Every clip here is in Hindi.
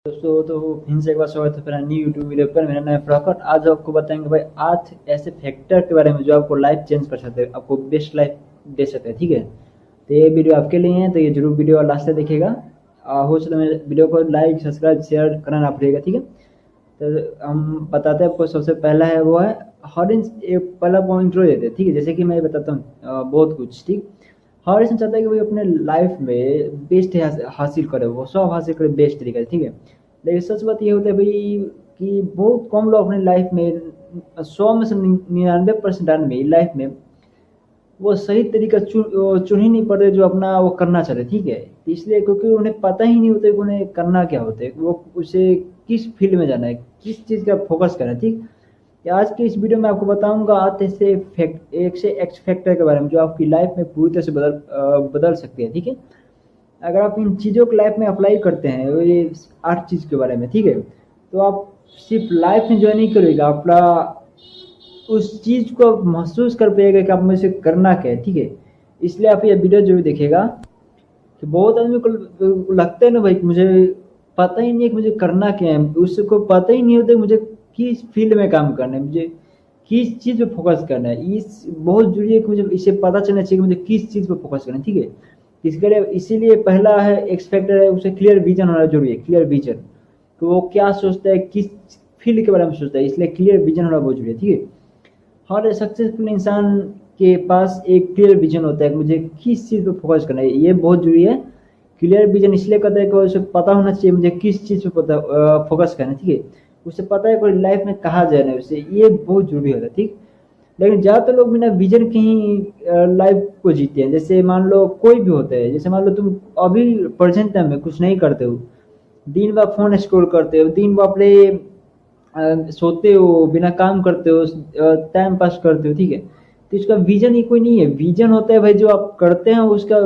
दोस्तों तो फिर से एक बार स्वागत है मेरा न्यू यूट्यूब वीडियो पर। मेरा नाम है प्रकट। आज आपको बताएंगे भाई 8 ऐसे फैक्टर के बारे में जो आपको लाइफ चेंज कर सकते हैं, आपको बेस्ट लाइफ दे सकते हैं। ठीक है, तो ये वीडियो आपके लिए है, तो ये जरूर वीडियो लास्ट तक देखिएगा। हो सके मेरे वीडियो को लाइक सब्सक्राइब शेयर करना ना भूलिएगा। ठीक है, तो हम बताते हैं आपको। सबसे पहला है वो है हर एक पहला वो इंट्रो देते हैं। ठीक है, जैसे कि मैं बताता हूँ बहुत कुछ। ठीक, हर इंसान चाहता है कि भाई अपने लाइफ में बेस्ट हासिल करे, वो सब हासिल करे बेस्ट तरीके से। ठीक है, लेकिन सच बात ये होता है भाई कि बहुत कम लोग अपनी लाइफ में 100 में से 99% आदमी लाइफ में वो सही तरीका चुन ही नहीं पाते जो अपना वो करना चाहते। ठीक है, तो इसलिए क्योंकि उन्हें पता ही नहीं होता कि उन्हें करना क्या होता है, वो उसे किस फील्ड में जाना है, किस चीज़ का फोकस करना है। ठीक, कि आज के इस वीडियो में आपको बताऊंगा 8 ऐसे एक से एक्स फैक्टर के बारे में जो आपकी लाइफ में पूरी तरह से बदल सकते हैं। ठीक है, अगर आप इन चीज़ों को लाइफ में अप्लाई करते हैं, ये 8 चीज़ के बारे में, ठीक है, तो आप सिर्फ लाइफ एंजॉय नहीं करेगा, अपना उस चीज़ को आप महसूस कर पाएगा कि आप में से करना क्या है। ठीक है, इसलिए आप ये वीडियो जरूर देखिएगा। कि बहुत आदमी को लगता है ना भाई कि मुझे पता ही नहीं है कि मुझे करना क्या है, उसको पता ही नहीं होता कि मुझे किस फील्ड में काम करना है, मुझे किस चीज़ पे फोकस करना है। इस बहुत जरूरी है कि मुझे इसे पता चलना चाहिए कि मुझे किस चीज़ पे फोकस करना है। ठीक है, इसके लिए इसीलिए पहला है एक्स फैक्टर है, उसे क्लियर विजन होना जरूरी है। क्लियर विजन, तो वो क्या सोचता है, किस फील्ड के बारे में सोचता है, इसलिए क्लियर विजन होना बहुत जरूरी है। ठीक है, हर सक्सेसफुल इंसान के पास एक क्लियर विजन होता है कि मुझे किस चीज़ पे फोकस करना है, ये बहुत जरूरी है। क्लियर विजन इसलिए कहते हैं कि उसे पता होना चाहिए मुझे किस चीज़ पे पता फोकस करना है। ठीक है, उसे पता है कोई लाइफ में कहाँ जाना है उसे, ये बहुत जरूरी होता है। ठीक, लेकिन ज़्यादातर लोग बिना विजन के ही लाइफ को जीते हैं। जैसे मान लो कोई भी होता है, जैसे मान लो तुम अभी प्रेजेंट टाइम में कुछ नहीं करते हो, दिन भर फोन स्क्रॉल करते हो, दिन भर अपने सोते हो, बिना काम करते हो, टाइम पास करते हो। ठीक है, तो इसका विजन ही कोई नहीं है। विजन होता है भाई जो आप करते हैं उसका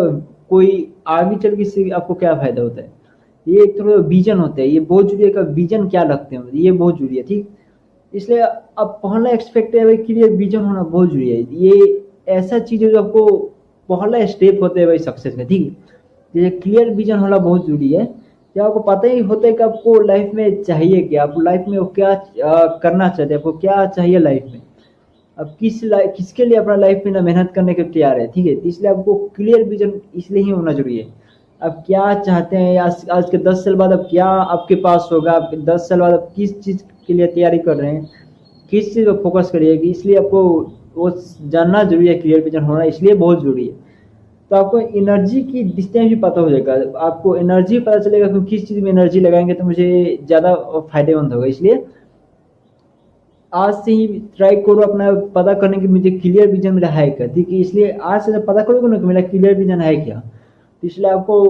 कोई आगे चल के से आपको क्या फायदा होता है, ये एक थोड़ा विजन होता है। ये बहुत जरूरी है कि विजन क्या रखते हैं, ये बहुत जरूरी है। ठीक, इसलिए अब पहला एक्सपेक्ट है भाई क्लियर विजन होना बहुत जरूरी है। ये ऐसा चीज है जो आपको पहला स्टेप होता है भाई सक्सेस में। ठीक है, ये क्लियर विजन होना बहुत जरूरी है कि आपको पता ही होता है कि आपको लाइफ में चाहिए क्या, आप लाइफ में वो क्या करना चाहते हैं, आपको क्या चाहिए लाइफ में, अब किसके लिए अपना लाइफ में ना मेहनत करने के तैयार है। ठीक है, तो इसलिए आपको क्लियर विजन इसलिए ही होना जरूरी है। आप क्या चाहते हैं, आज के 10 साल बाद अब क्या आपके पास होगा, आपके 10 साल बाद आप किस चीज़ के लिए तैयारी कर रहे हैं, किस चीज़ पर फोकस करिएगी, इसलिए आपको वो जानना जरूरी है। क्लियर विजन होना इसलिए बहुत जरूरी है। तो आपको एनर्जी की डिस्टेंस भी पता हो जाएगा, आपको एनर्जी पता चलेगा कि किस चीज़ में एनर्जी लगाएंगे तो मुझे ज़्यादा फायदेमंद होगा। इसलिए आज से ही ट्राई करो अपना पता करने की मुझे क्लियर विजन मेरा है क्या। ठीक है, इसलिए आज से जब पता करोगे ना कि मेरा क्लियर विजन है क्या, तो इसलिए आपको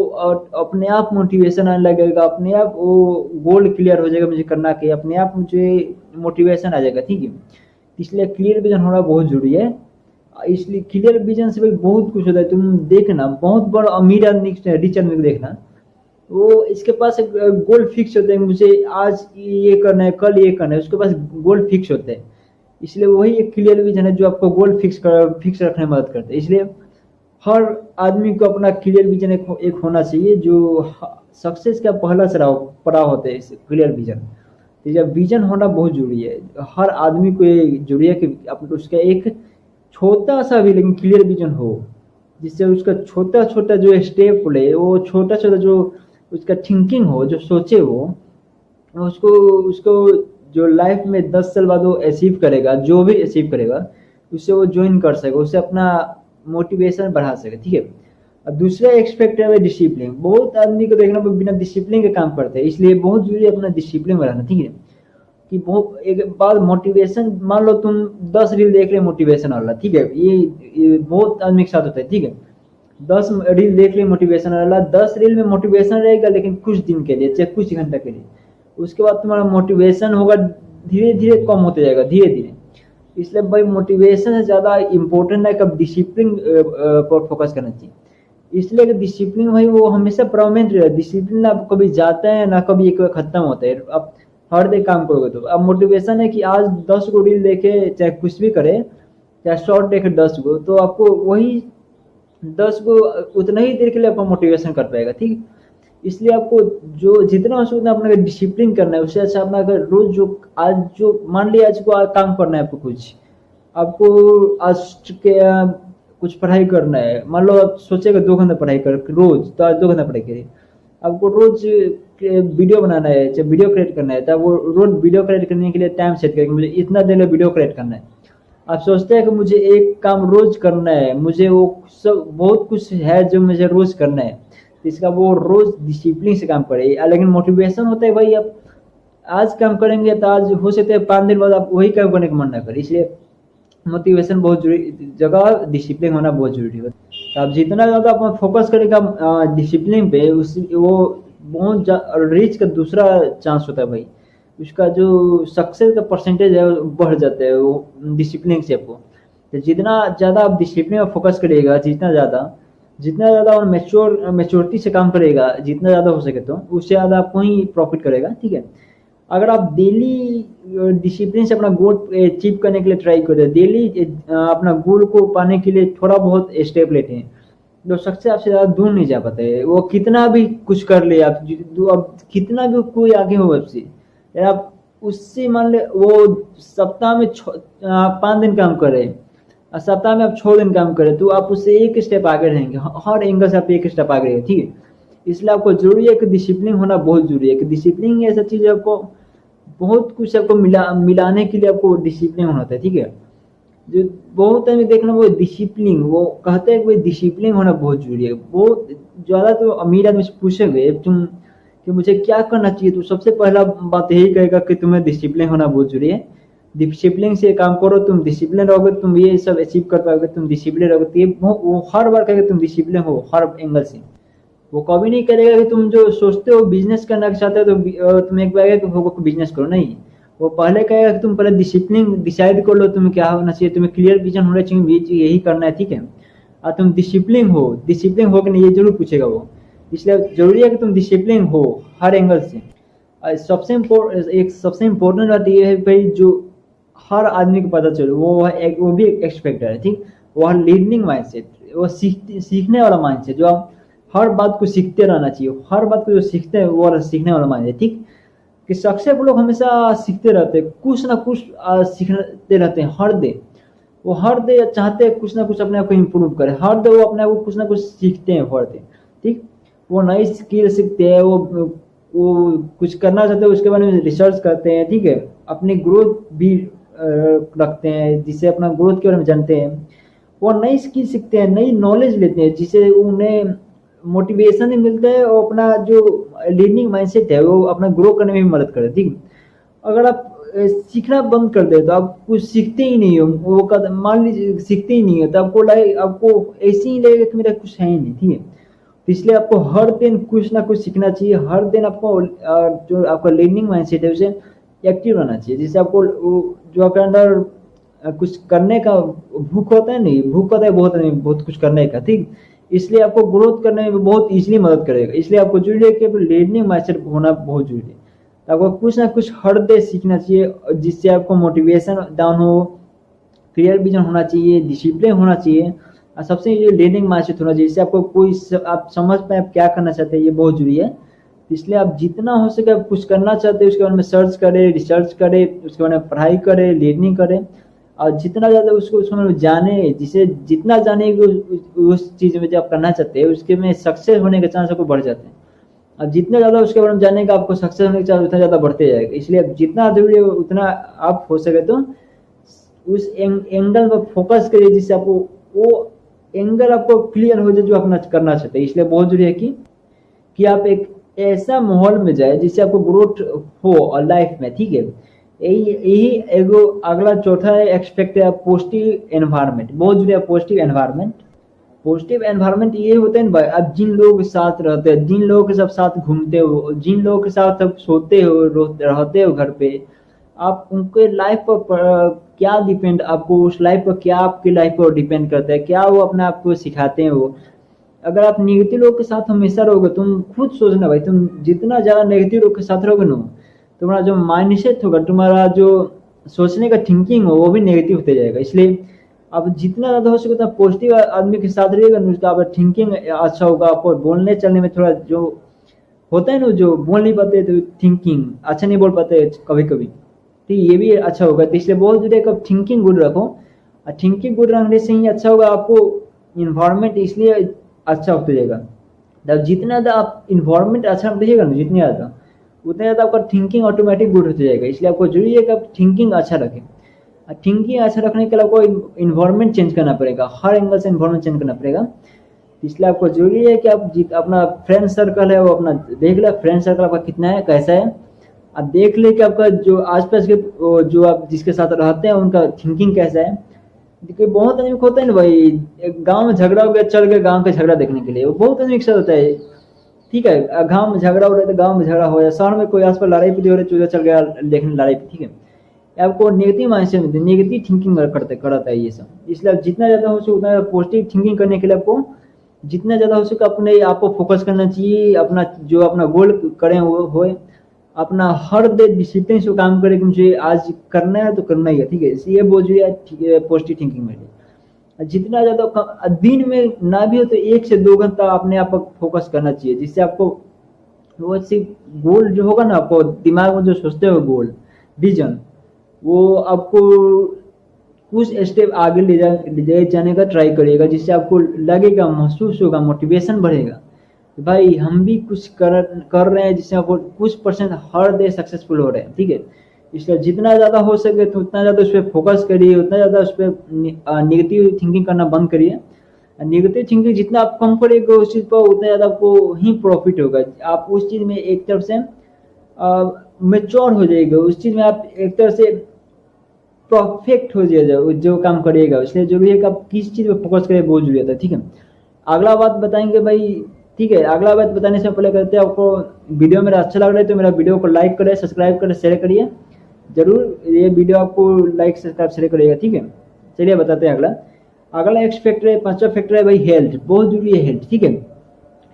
अपने आप मोटिवेशन आने लगेगा, अपने आप वो गोल क्लियर हो जाएगा मुझे करना क्या, अपने आप मुझे मोटिवेशन आ जाएगा। ठीक है, इसलिए क्लियर विजन होना बहुत जरूरी है। इसलिए क्लियर विजन से भाई बहुत कुछ होता है। तुम देखना बहुत बड़ा अमीर आदमी रिच आदमी को देखना, वो इसके पास एक गोल फिक्स होते हैं, मुझे आज ये करना है, कल ये करना है, उसके पास गोल फिक्स होते हैं। इसलिए वही एक क्लियर विजन है जो आपको गोल फिक्स रखने में मदद करता है। इसलिए हर आदमी को अपना क्लियर विजन एक होना चाहिए जो सक्सेस का पहला पड़ाव होता है, क्लियर विजन। तो जब विजन होना बहुत जरूरी है, हर आदमी को ये जरूरी है कि उसका एक छोटा सा भी लेकिन क्लियर विजन हो, जिससे उसका छोटा छोटा जो स्टेप ले, वो छोटा छोटा जो उसका थिंकिंग हो, जो सोचे वो उसको उसको जो लाइफ में 10 साल बाद वो अचीव करेगा, जो भी अचीव करेगा उससे वो ज्वाइन कर सके, उससे अपना मोटिवेशन बढ़ा सके। ठीक है, और दूसरा एक्सपेक्ट है डिसिप्लिन। बहुत आदमी को देखना बिना डिसिप्लिन के काम करते हैं, इसलिए बहुत जरूरी है अपना डिसिप्लिन बढ़ाना। ठीक है, कि बहुत एक बार मोटिवेशन, मान लो तुम 10 रील देख रहे मोटिवेशन वाला, ठीक है, ये बहुत आदमी के साथ होता है। ठीक है, 10 रील देख रहे मोटिवेशन वाला, 10 रील में मोटिवेशन रहेगा लेकिन कुछ दिन के लिए, चाहे कुछ घंटा के लिए, उसके बाद तुम्हारा मोटिवेशन होगा धीरे धीरे कम होते जाएगा, धीरे धीरे। इसलिए भाई मोटिवेशन से ज़्यादा इम्पोर्टेंट है कब डिसिप्लिन पर फोकस करना चाहिए। इसलिए कि डिसिप्लिन भाई वो हमेशा परमानेंट रहेगा। डिसिप्लिन ना कभी जाता है ना कभी एक खत्म होता है। अब हर डे काम करोगे तो अब मोटिवेशन है कि आज 10 गो रील देखे, चाहे कुछ भी करे, चाहे शॉर्ट देखे 10 गो, तो आपको वही 10 गो उतना ही देर के लिए आपको मोटिवेशन कर पाएगा। ठीक, इसलिए आपको जो जितना हो सके उतना अपना डिसिप्लिन करना है। उससे अच्छा अपना अगर रोज जो आज जो मान लिया आज को काम करना है आपको कुछ, आपको आज के कुछ पढ़ाई करना है, मान लो आप सोचेगा 2 घंटा पढ़ाई कर रोज, तो आज 2 घंटा पढ़ाई करिए। आपको रोज वीडियो बनाना है, चाहे वीडियो क्रिएट करना है, तो वो रोज वीडियो क्रिएट करने के लिए टाइम सेट करेंगे, मुझे इतना देर में वीडियो क्रिएट करना है। आप सोचते हैं कि मुझे एक काम रोज करना है, मुझे वो सब बहुत कुछ है जो मुझे रोज करना है, तो इसका वो रोज डिसिप्लिन से काम करे। लेकिन मोटिवेशन होता है भाई आप आज काम करेंगे तो आज हो सकता है 5 दिन बाद आप वही काम करने का मन ना करे। इसलिए मोटिवेशन बहुत जरूरी जगह डिसिप्लिन होना बहुत जरूरी है। तो आप जितना ज़्यादा अपना फोकस करेगा डिसिप्लिन पे, उस वो बहुत रीच का दूसरा चांस होता है भाई, उसका जो सक्सेस का परसेंटेज है वो बढ़ जाता है वो डिसिप्लिन से आपको। तो जितना ज़्यादा आप डिसिप्लिन में फोकस करिएगा, जितना ज़्यादा और मेच्योरिटी से काम करेगा, जितना ज़्यादा हो सके तो उससे ज़्यादा आपको ही प्रॉफिट करेगा। ठीक है, अगर आप डेली डिसिप्लिन से अपना गोल अचीव करने के लिए ट्राई करते हैं, डेली अपना गोल को पाने के लिए थोड़ा बहुत स्टेप लेते हैं, तो सक्सेस आपसे ज़्यादा दूर नहीं जा पाते। वो कितना भी कुछ कर ले आप, अब कितना भी कोई आगे हो आपसे, आप उससे मान ले वो सप्ताह में 5 दिन काम करे और सप्ताह में आप 6 दिन काम करें, तो आप उससे एक स्टेप आगे रहेंगे, हर एंगल से आप एक स्टेप आगे रहेंगे। ठीक है, इसलिए आपको जरूरी है कि डिसिप्लिन होना बहुत जरूरी है। कि डिसिप्लिन ऐसा चीज़ है, आपको बहुत कुछ आपको मिलाने के लिए आपको डिसिप्लिन होना होता है। ठीक है, जो बहुत टाइम देखना वो डिसिप्लिन, वो कहते हैं कि डिसिप्लिन होना बहुत जरूरी है। बहुत ज़्यादा तो अमीर आदमी से पूछेंगे तुम कि मुझे क्या करना चाहिए, तो सबसे पहला बात यही कहेगा कि तुम्हें डिसिप्लिन होना बहुत जरूरी है। डिसिप्लिन से काम करो, तुम डिसिप्लिन रहोगे तुम ये सब अचीव कर पाओगे, तुम डिसिप्लिन रहोगे तो ये वो हर बार कहेगा तुम डिसिप्लिन हो हर एंगल से। वो कभी नहीं करेगा कि तुम जो सोचते हो बिजनेस करना चाहते हो तो तुम एक बार कि बिजनेस करो, नहीं। वो पहले कहेगा कि तुम पहले डिसिप्लिन डिसाइड कर लो तुम्हें क्या होना चाहिए, तुम्हें क्लियर विजन होना चाहिए, यही करना है। ठीक है, और तुम डिसिप्लिन हो कि नहीं, ये जरूर पूछेगा वो। इसलिए जरूरी है कि तुम डिसिप्लिन हो हर एंगल से। सबसे इम्पोर्टेंट बात ये है भाई, जो हर आदमी को पता चले वो भी एक एक्सपेक्टर है। ठीक, वो लर्निंग माइंडसेट, वो सीखने वाला माइंडसेट, जो आप हर बात को सीखते रहना चाहिए, हर बात को जो सीखते हैं वो सीखने वाला माइंडसेट। ठीक, कि सक्सेसफुल लोग हमेशा सीखते रहते हैं, कुछ ना कुछ सीखते रहते हैं हर दिन। वो हर दिन चाहते हैं कुछ ना कुछ अपने आप को इम्प्रूव करें, हर दिन वो अपने आप को कुछ ना कुछ सीखते हैं हर दिन। ठीक, वो नई स्किल सीखते हैं, वो कुछ करना चाहते हैं उसके बारे में रिसर्च करते हैं। ठीक है, अपनी ग्रोथ भी रखते हैं, जिससे अपना ग्रोथ के बारे में जानते हैं। वो नई स्किल सीखते हैं, नई नॉलेज लेते हैं, जिससे उन्हें मोटिवेशन भी मिलता है और अपना जो लर्निंग माइंडसेट है वो अपना ग्रो करने में भी मदद करता है। ठीक, अगर आप सीखना बंद कर दे तो आप कुछ सीखते ही नहीं हो, वो मान लीजिए सीखते ही नहीं हो, तो आपको ऐसे ही लगेगा कि मेरा कुछ है ही नहीं। ठीक है, तो इसलिए आपको हर दिन कुछ ना कुछ सीखना चाहिए, हर दिन आपको जो आपका लर्निंग माइंडसेट है उसे एक्टिव रहना चाहिए, जिससे आपको जो आपके अंदर कुछ करने का भूख होता है, नहीं भूख होता है बहुत कुछ करने का। ठीक, इसलिए आपको ग्रोथ करने में बहुत इजीली मदद करेगा। इसलिए आपको जरूरी है कि लर्निंग माइंडसेट होना बहुत जरूरी है। तो आपको कुछ ना कुछ हर दिन सीखना चाहिए, जिससे आपको मोटिवेशन डाउन हो, क्लियर विजन होना चाहिए, डिसिप्लिन होना चाहिए, और सबसे ये लर्निंग माइंडसेट होना चाहिए, जिससे आपको आप समझ पाए आप क्या करना चाहते हैं, ये बहुत जरूरी है। इसलिए आप जितना हो सके आप कुछ करना चाहते हैं उसके बारे में सर्च करें, रिसर्च करें, उसके बारे में पढ़ाई करें, लर्निंग करें, और जितना ज़्यादा उसके बारे में जाने, जिसे जितना जाने उस चीज़ में जो आप करना चाहते हैं उसके में सक्सेस होने के चांस आपको बढ़ जाते हैं। अब जितना ज़्यादा उसके बारे में जाने का आपको सक्सेस होने के चांस उतना ज़्यादा बढ़ते जाएगा। इसलिए अब जितना जरूरी है उतना आप हो सके तो उस एंगल पर फोकस करिए, जिससे आपको वो एंगल आपको क्लियर हो जाए जो अपना करना चाहते हैं। इसलिए बहुत जरूरी है कि आप एक ऐसा माहौल में जाए जिससे आपको ग्रोथ हो और लाइफ में। ठीक है, यही एगो अगला चौथा है एक्सपेक्ट है पॉजिटिव एनवायरनमेंट, बहुत जरूरी है पॉजिटिव एनवायरनमेंट। पॉजिटिव एनवायरनमेंट ये होता है ना भाई, आप जिन लोगों के साथ रहते हैं, जिन लोगों के साथ घूमते हो, जिन लोगों के साथ आप सोते हो, रहते हो घर पे, आप उनके लाइफ पर क्या डिपेंड, आपको उस लाइफ पर क्या आपकी लाइफ पर डिपेंड करता है, क्या वो अपने आप को सिखाते हैं वो। अगर आप नेगेटिव लोग के साथ हमेशा रहोगे, तुम खुद सोचना भाई, तुम जितना ज़्यादा नेगेटिव लोग के साथ रहोगे ना, तुम्हारा जो माइंडसेट होगा, तुम्हारा जो सोचने का थिंकिंग हो वो भी नेगेटिव होते जाएगा। इसलिए आप जितना ज़्यादा हो सके उतना पॉजिटिव आदमी के साथ रहिएगा, तो आपका थिंकिंग अच्छा होगा, आपको बोलने चलने में थोड़ा जो होता है ना जो बोल नहीं पाते तो थिंकिंग अच्छा नहीं बोल पाते कभी कभी, तो ये भी अच्छा होगा। तो इसलिए बोल दे कब थिंकिंग गुड रखो, और थिंकिंग गुड रखने से ही अच्छा होगा आपको इन्वायरमेंट, इसलिए अच्छा होता जाएगा। तब जितना ज़्यादा आप इन्वायरमेंट अच्छा रखिएगा ना, जितने ज़्यादा उतना ज़्यादा आपका थिंकिंग ऑटोमेटिक गुड होता जाएगा। इसलिए आपको जरूरी है कि आप थिंकिंग अच्छा रखें। और थिंकिंग अच्छा रखने के लिए आपको इन्वायरमेंट चेंज करना पड़ेगा, हर एंगल से इन्वायरमेंट चेंज करना पड़ेगा। इसलिए आपको जरूरी है कि आप अपना फ्रेंड सर्कल है वो अपना देख ले, फ्रेंड सर्कल आपका कितना है, कैसा है। आप देख ले कि आपका जो आसपास के जो आप जिसके साथ रहते हैं उनका थिंकिंग कैसा है। देखिए बहुत आदमी को होता है ना भाई, एक गांव में झगड़ा हो गया, चल गए गांव का झगड़ा देखने के लिए, वो बहुत आदमी के साथ होता है। ठीक है, गांव में झगड़ा हो रहा है तो गांव में झगड़ा हो जाए, शहर में कोई आसपास लड़ाई पीटी हो रही है, चल गया देखने लड़ाई। ठीक है, आपको नेगेटिव माइंडसेट में नेगेटिव थिंकिंग करते कराता है ये सब। इसलिए आप जितना ज़्यादा हो सके उतना पॉजिटिव थिंकिंग करने के लिए आपको जितना ज़्यादा हो सके अपने आपको फोकस करना चाहिए। अपना जो अपना गोल करें वो होए, अपना हर डे डिसिप्लिन से काम करें कि मुझे आज करना है तो करना ही है। ठीक है, ये बोझ है पॉजिटिव थिंकिंग में। जितना ज़्यादा दिन में ना भी हो तो 1 से 2 घंटा अपने आप पर फोकस करना चाहिए, जिससे आपको वो सिर्फ गोल जो होगा ना, आपको दिमाग में जो सोचते हो गोल विजन, वो आपको कुछ स्टेप आगे ले जाने का ट्राई करिएगा, जिससे आपको लगेगा, महसूस होगा, मोटिवेशन बढ़ेगा कि भाई हम भी कुछ कर रहे हैं, जिससे आपको कुछ परसेंट हर डे सक्सेसफुल हो रहे हैं। ठीक है, इसलिए जितना ज़्यादा हो सके तो उतना ज़्यादा उस पर फोकस करिए, उतना ज़्यादा उस पर निगेटिव थिंकिंग करना बंद करिए। निगेटिव थिंकिंग जितना आप कम करेंगे उस चीज़ पर उतना ज़्यादा आपको ही प्रॉफिट होगा। आप उस चीज़ में एक तरफ से मेच्योर हो जाएगा, उस चीज़ में आप एक तरह से परफेक्ट हो जाएगा जो काम करिएगा। इसलिए जरूरी है कि आप किस चीज़ पे फोकस करें, बहुत जरूरी है। ठीक है, अगला बात बताएंगे भाई। ठीक है, अगला बात बताने से पहले कहते हैं, आपको वीडियो मेरा अच्छा लग रहा है तो मेरा वीडियो को लाइक करें, सब्सक्राइब करें, शेयर करिए जरूर। ये वीडियो आपको लाइक सब्सक्राइब शेयर करिएगा। ठीक है, चलिए बताते हैं अगला। अगला एक फैक्टर है, 5वां फैक्टर है भाई हेल्थ। बहुत जरूरी है हेल्थ। ठीक है,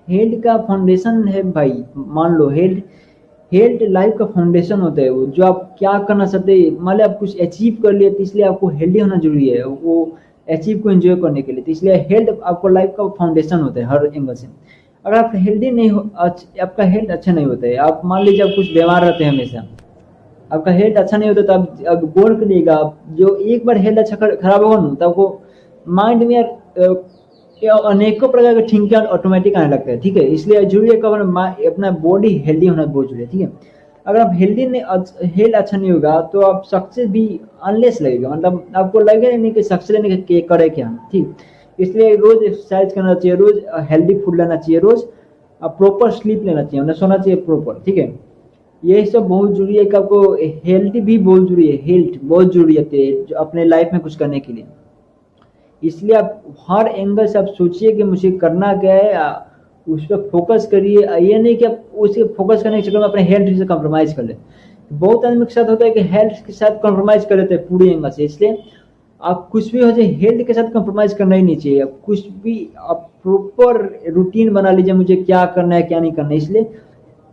हेल्थ का फाउंडेशन है भाई। मान लो हेल्थ हेल्थ लाइफ का फाउंडेशन होता है, वो जो आप क्या करना चाहते हैं। मान लो आप कुछ अचीव कर लिए तो इसलिए आपको हेल्दी होना जरूरी है वो अचीव को एंजॉय करने के लिए। तो इसलिए हेल्थ आपको लाइफ का फाउंडेशन होता है हर एंगल से। अगर आप हेल्दी नहीं हो, आपका हेल्थ अच्छा नहीं होता है, आप मान लीजिए आप कुछ बीमार रहते हैं हमेशा, आपका हेल्थ अच्छा नहीं होता तो आप अब गौर करिएगा, जो एक बार हेल्थ अच्छा खराब होगा ना तो आपको माइंड में अनेकों प्रकार के थिंकिंग ऑटोमेटिक आने लगता है। ठीक है, इसलिए जरूरी है कि अपना बॉडी हेल्दी होना बहुत जरूरी है। ठीक है, अगर आप हेल्थ अच्छा नहीं होगा तो आप सक्सेस भी अनलेस लगेगा, मतलब आपको लगेगा नहीं कि सक्सेस लेने के करे क्या। ठीक, इसलिए रोज एक्सरसाइज करना चाहिए, रोज हेल्दी फूड लेना चाहिए, रोज प्रॉपर स्लीप लेना चाहिए, मतलब सोना चाहिए प्रॉपर। ठीक है, ये सब बहुत जरूरी है कि आपको हेल्थ भी बहुत जरूरी है, हेल्थ बहुत जरूरी है जो अपने लाइफ में कुछ करने के लिए। इसलिए आप हर एंगल से आप सोचिए कि मुझे करना क्या है, उस पर फोकस करिए। ये नहीं कि आप उसे फोकस करने के चक्कर में अपने हेल्थ से कॉम्प्रोमाइज़ कर ले। बहुत आदमी के साथ होता है कि हेल्थ के साथ कॉम्प्रोमाइज़ कर लेते हैं पूरी एंगल से। इसलिए आप कुछ भी हो जाए हेल्थ के साथ कॉम्प्रोमाइज़ करना ही नहीं चाहिए। आप कुछ भी आप प्रॉपर रूटीन बना लीजिए, मुझे क्या करना है क्या नहीं करना है, इसलिए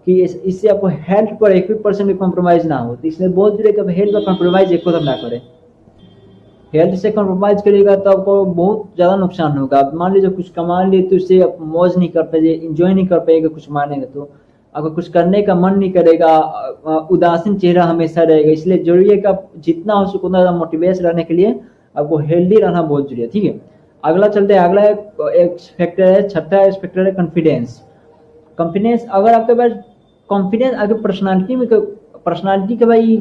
कि इससे आपको हेल्थ पर 1% भी कॉम्प्रोमाइज़ ना हो। तो इसलिए बहुत जरूरी है कि आप हेल्थ पर कॉम्प्रोमाइज़ एक कदम ना करें। हेल्थ से कॉम्प्रोमाइज़ करिएगा तो आपको बहुत ज़्यादा नुकसान होगा। आप मान लीजिए कुछ कमा लिए तो उससे आप मौज नहीं कर पाएंगे, इंजॉय नहीं कर पाएंगे, कुछ मानेंगे तो आपको कुछ करने का मन नहीं करेगा, उदासीन चेहरा हमेशा रहेगा। इसलिए जरूरी है कि आप जितना हो सके उतना ज़्यादा मोटिवेट रहने के लिए आपको हेल्दी रहना बहुत जरूरी है। ठीक है, अगला चलते हैं। अगला एक फैक्टर है, छठा फैक्टर है कॉन्फिडेंस। कॉन्फिडेंस, अगर आपके पास कॉन्फिडेंस आगे पर्सनालिटी के भाई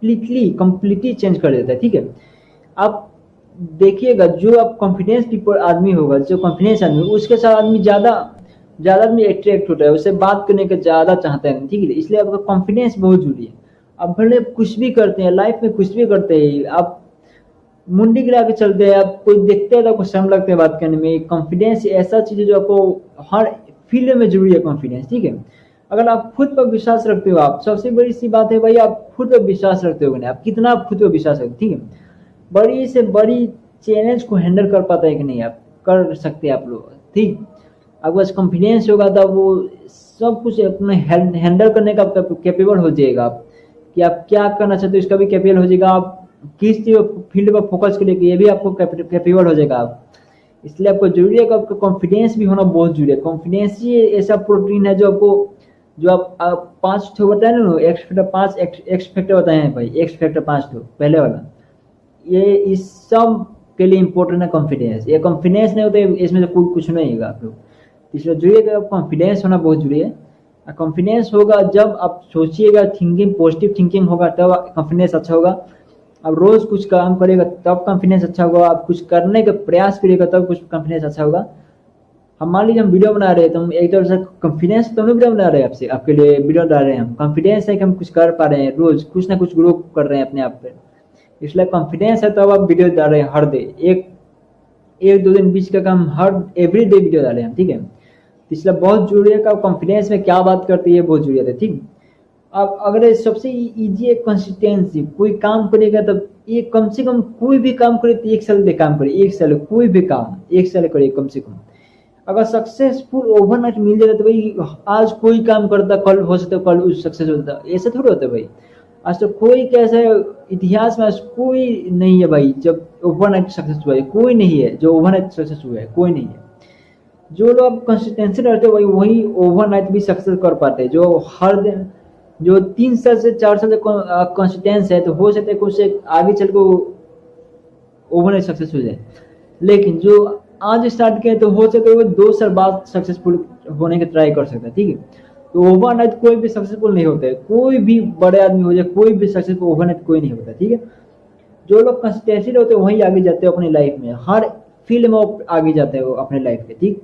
कंप्लीटली चेंज कर देता है। ठीक है, आप देखिएगा जो आप कॉन्फिडेंस पीपल आदमी होगा, जो कॉन्फिडेंस आदमी उसके साथ आदमी ज़्यादा आदमी अट्रैक्ट होता है, उससे बात करने का ज़्यादा चाहता है। ठीक है, इसलिए आपका कॉन्फिडेंस बहुत जरूरी है। आप भले कुछ भी करते हैं लाइफ में, कुछ भी करते हैं, आप मुंडी गिरा के चलते हैं, आप कोई देखते हैं तो आपको शर्म लगता है बात करने में। कॉन्फिडेंस ऐसा चीज़ है जो आपको हर फील्ड में जरूरी है कॉन्फिडेंस। ठीक है, अगर आप खुद पर विश्वास रखते हो, आप सबसे बड़ी सी बात है भाई, आप खुद पर विश्वास रखते हो, आप कितना आप खुद पर विश्वास रखते। ठीक है, बड़ी से बड़ी चैलेंज को हैंडल कर पाता है कि नहीं, आप कर सकते हैं आप लोग। ठीक, आपके पास कॉन्फिडेंस होगा तो वो सब कुछ अपने हैंडल करने का कैपेबल हो जाएगा। आप कि आप क्या करना चाहते हो इसका भी कैपेबल हो जाएगा। आप किस फील्ड पर फोकस करिए ये भी आपको कैपेबल हो जाएगा। आप इसलिए आपको जरूरी है कि आपका कॉन्फिडेंस भी होना बहुत जरूरी है। कॉन्फिडेंस ही ऐसा प्रोटीन है जो आपको, जो आप 5 ठो बताए ना, एक्स फैक्टर 5 एक्स फैक्टर बताए हैं भाई, एक्स फैक्टर 5 ठो पहले वाला, ये इस सब के लिए इम्पोर्टेंट है कॉन्फिडेंस। ये कॉन्फिडेंस नहीं होता इसमें से कोई कुछ नहीं होगा आप लोग। इसलिए जो है कॉन्फिडेंस होना बहुत जरूरी है। कॉन्फिडेंस होगा जब आप सोचिएगा, थिंकिंग पॉजिटिव थिंकिंग होगा तब कॉन्फिडेंस अच्छा होगा। आप रोज कुछ काम करेगा तब कॉन्फिडेंस अच्छा होगा। आप कुछ करने का प्रयास करिएगा तब कुछ कॉन्फिडेंस अच्छा होगा। हम मान लीजिए हम वीडियो बना रहे हैं तो हम एक तरह से कॉन्फिडेंस तो वीडियो बना रहे हैं, आपसे आपके लिए वीडियो डाल रहे हैं, हम कॉन्फिडेंस है कि हम कुछ कर पा रहे हैं, रोज कुछ ना कुछ ग्रो कर रहे हैं अपने आप पे, इसलिए कॉन्फिडेंस है तब आप वीडियो डाल रहे हैं हर डे। एक एक दो दिन बीच का काम, हर एवरी डे वीडियो डाले हैं, ठीक है। इसलिए बहुत जरूरी है कि आप कॉन्फिडेंस में क्या बात करते हैं, बहुत जरूरी है, ठीक। अब अगर सबसे इजी है कंसिस्टेंसी, कोई काम करेगा तब ये कम से कम कोई भी काम करे तो 1 साल तक काम करे, 1 साल कोई भी काम 1 साल करे कम से कम। अगर सक्सेसफुल ओवरनाइट मिल जाता तो भाई आज कोई काम करता कल हो सकता कल उस सक्सेस होता, ऐसा थोड़ा होता भाई। आज तो कोई कैसा इतिहास में आज कोई नहीं है भाई जब ओवरनाइट सक्सेस हुआ है, कोई नहीं है जो ओवरनाइट सक्सेस हुआ है, कोई नहीं है। जो लोग कंसिस्टेंसी रहते हैं भाई वही ओवरनाइट भी सक्सेस कर पाते हैं। जो हर दिन, जो 3 साल से 4 साल से कंसिस्टेंस है तो हो सकता है कुछ आगे चल को ओवरनाइट सक्सेस हो जाए, लेकिन जो आज स्टार्ट किया तो हो सकता है वो 2 साल बाद सक्सेसफुल होने की ट्राई कर सकता है, ठीक है। तो ओवरनाइट कोई भी सक्सेसफुल नहीं होता है, कोई भी बड़े आदमी हो जाए कोई भी सक्सेसफुल ओवरनाइट कोई नहीं होता, ठीक है। जो लोग कंसिस्टेंसी होते हैं वही आगे जाते हैं अपनी लाइफ में, हर फील्ड में आगे जाते हैं वो अपने लाइफ के, ठीक।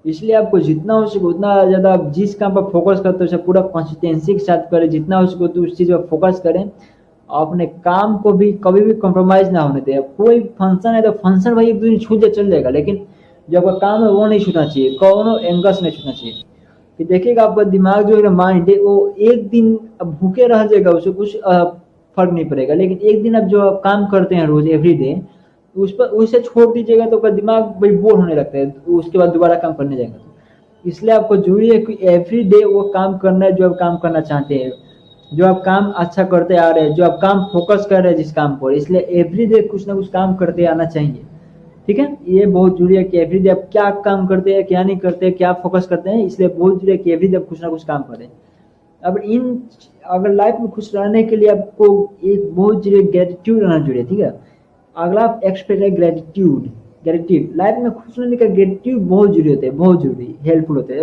इसलिए आपको जितना हो सके उतना ज़्यादा आप जिस काम पर फोकस करते हो उसे पूरा कंसिस्टेंसी के साथ करें, जितना हो सके तो उस चीज़ पर फोकस करें। अपने काम को भी कभी भी कॉम्प्रोमाइज़ ना होने दें। कोई फंक्शन है तो फंक्शन भाई एक दो दिन छूट चल जाएगा, लेकिन जो आपका काम है वो नहीं छूटना चाहिए, कौनों एंगल से नहीं छूटना चाहिए। कि देखिएगा आपका दिमाग जो है माइंड है वो एक दिन अब भूखे रह जाएगा, उसे कुछ फर्क नहीं पड़ेगा, लेकिन एक दिन आप जो काम करते हैं रोज एवरी डे उस पर उसे छोड़ दीजिएगा तो दिमाग भाई बोर होने लगता है, उसके बाद दोबारा काम करने जाएगा। तो इसलिए आपको जरूरी है कि एवरी डे वो काम करना है जो आप काम करना चाहते हैं, जो आप काम अच्छा करते आ रहे हैं, जो आप काम फोकस कर रहे हैं जिस काम पर, इसलिए एवरी डे कुछ ना कुछ काम करते आना चाहिए, ठीक है। ये बहुत जरूरी है कि एवरी डे आप क्या काम करते हैं, क्या नहीं करते हैं, क्या फोकस करते हैं, इसलिए बहुत जरूरी है कि एवरी डे कुछ ना कुछ काम करें। अब अगर लाइफ में खुश रहने के लिए आपको एक बहुत जरूरी ग्रेटिट्यूड रहना जरूरी है, ठीक है। अगला आप एक्सपेक्ट है ग्रेटिट्यूड। ग्रेटिट्यूड लाइफ में खुश रहने का ग्रेटिट्यूड बहुत जरूरी होता है, बहुत जरूरी हेल्पफुल होता है।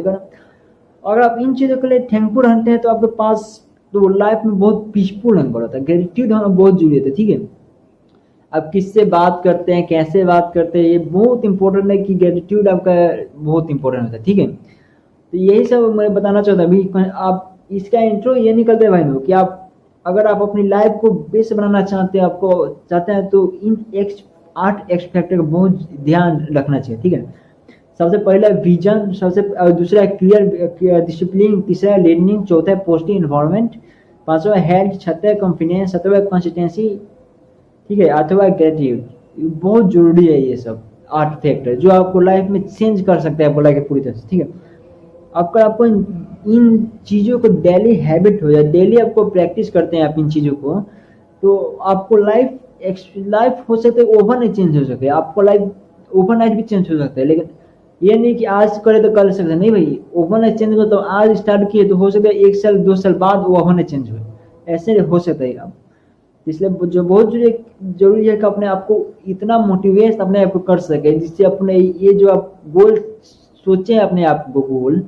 अगर आप इन चीज़ों के लिए थैंकफुल रहते हैं तो आपके पास तो लाइफ में बहुत पीसफुल अनुभव होता है। ग्रेटिट्यूड होना बहुत जरूरी होता है, ठीक है। आप किससे बात करते हैं, कैसे बात करते हैं, ये बहुत इंपॉर्टेंट है कि ग्रेटिट्यूड आपका बहुत इंपॉर्टेंट होता है, ठीक है। तो यही सब मैं बताना चाहता हूँ। अभी आप इसका इंट्रो ये निकलते हैं भाई लोग कि आप अगर आप अपनी लाइफ को बेस्ट बनाना चाहते हैं, आपको चाहते हैं तो इन 8 एक्स फैक्टर का बहुत ध्यान रखना चाहिए, ठीक है। सबसे पहला विजन, दूसरा क्लियर डिसिप्लिन, तीसरा लर्निंग, चौथा पॉजिटिव इन्वायरमेंट, पांचवा हेल्थ, छठा कॉन्फिडेंस, सातवां कंसिस्टेंसी, ठीक है, आठवां ग्रेटिट्यूड। बहुत जरूरी है ये सब 8 फैक्टर जो आपको लाइफ में चेंज कर सकते हैं आपको लाइफ पूरी तरह से, ठीक है। आपको इन चीज़ों को डेली हैबिट हो जाए, डेली आपको प्रैक्टिस करते हैं आप इन चीज़ों को, तो आपको लाइफ हो सकता है ओवरनाइट चेंज हो सके, आपको लाइफ ओवरनाइट भी चेंज हो सकता है। लेकिन ये नहीं कि आज करे तो कल सकते नहीं भाई, ओवरनाइट चेंज हो तो आज स्टार्ट किए तो हो सकता है 1 साल 2 साल बाद वो ओवरनाइट चेंज हो, ऐसे हो सकता है। आप इसलिए जो बहुत जरूरी है कि अपने आप को इतना मोटिवेट अपने आप को कर सके जिससे अपने ये जो आप गोल सोचे अपने आप को गोल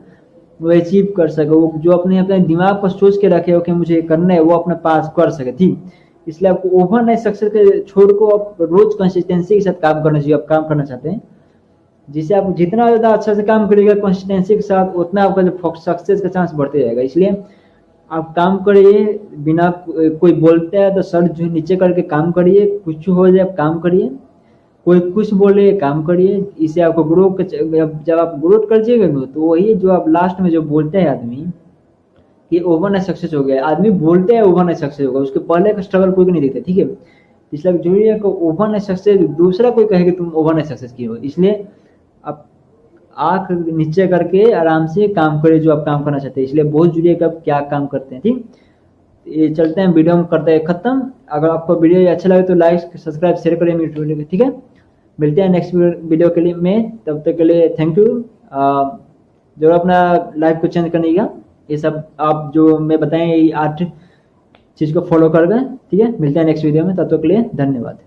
वो अचीव कर सके, वो जो अपने दिमाग पर सोच के रखे हो कि मुझे करना है वो अपने पास कर सके, ठीक। इसलिए आपको ओवरनाइट सक्सेस के छोड़ को आप रोज कंसिस्टेंसी के साथ काम करना चाहिए। आप काम करना चाहते हैं जिससे आप जितना ज़्यादा अच्छा से काम करिएगा कंसिस्टेंसी के साथ उतना आपका जो सक्सेस का चांस बढ़ते जाएगा। इसलिए आप काम करिए, बिना कोई बोलते हैं तो सर जो नीचे करके काम करिए, कुछ हो जाए आप काम करिए, कोई कुछ बोले काम करिए, इसे आपको जब आप ग्रोथ कर जाइएगा तो वही जो आप लास्ट में जो बोलते हैं आदमी कि ओवरनाइट सक्सेस हो गया, आदमी बोलते हैं ओवरनाइट सक्सेस होगा, उसके पहले का स्ट्रगल कोई नहीं देखता, ठीक है। इसलिए जरूरी है कि ओवरनाइट सक्सेस दूसरा कोई कहे कि तुम ओवरनाइट सक्सेस किए हो, इसलिए आप आंख नीचे करके आराम से काम करें जो आप काम करना चाहते हैं। इसलिए बहुत जरूरी है कि आप क्या काम करते हैं, ठीक। ये चलते हैं वीडियो में करते हैं खत्म। अगर आपको वीडियो अच्छा लगे तो लाइक सब्सक्राइब शेयर करें मेरी वीडियो को, ठीक है। मिलते हैं नेक्स्ट वीडियो के लिए में, तब तक के लिए थैंक यू। जरूर अपना लाइफ को चेंज करने का, ये सब आप जो मैं बताएं ये 8 चीज़ को फॉलो कर गए, ठीक है। मिलते हैं नेक्स्ट वीडियो में, तब तक के लिए धन्यवाद।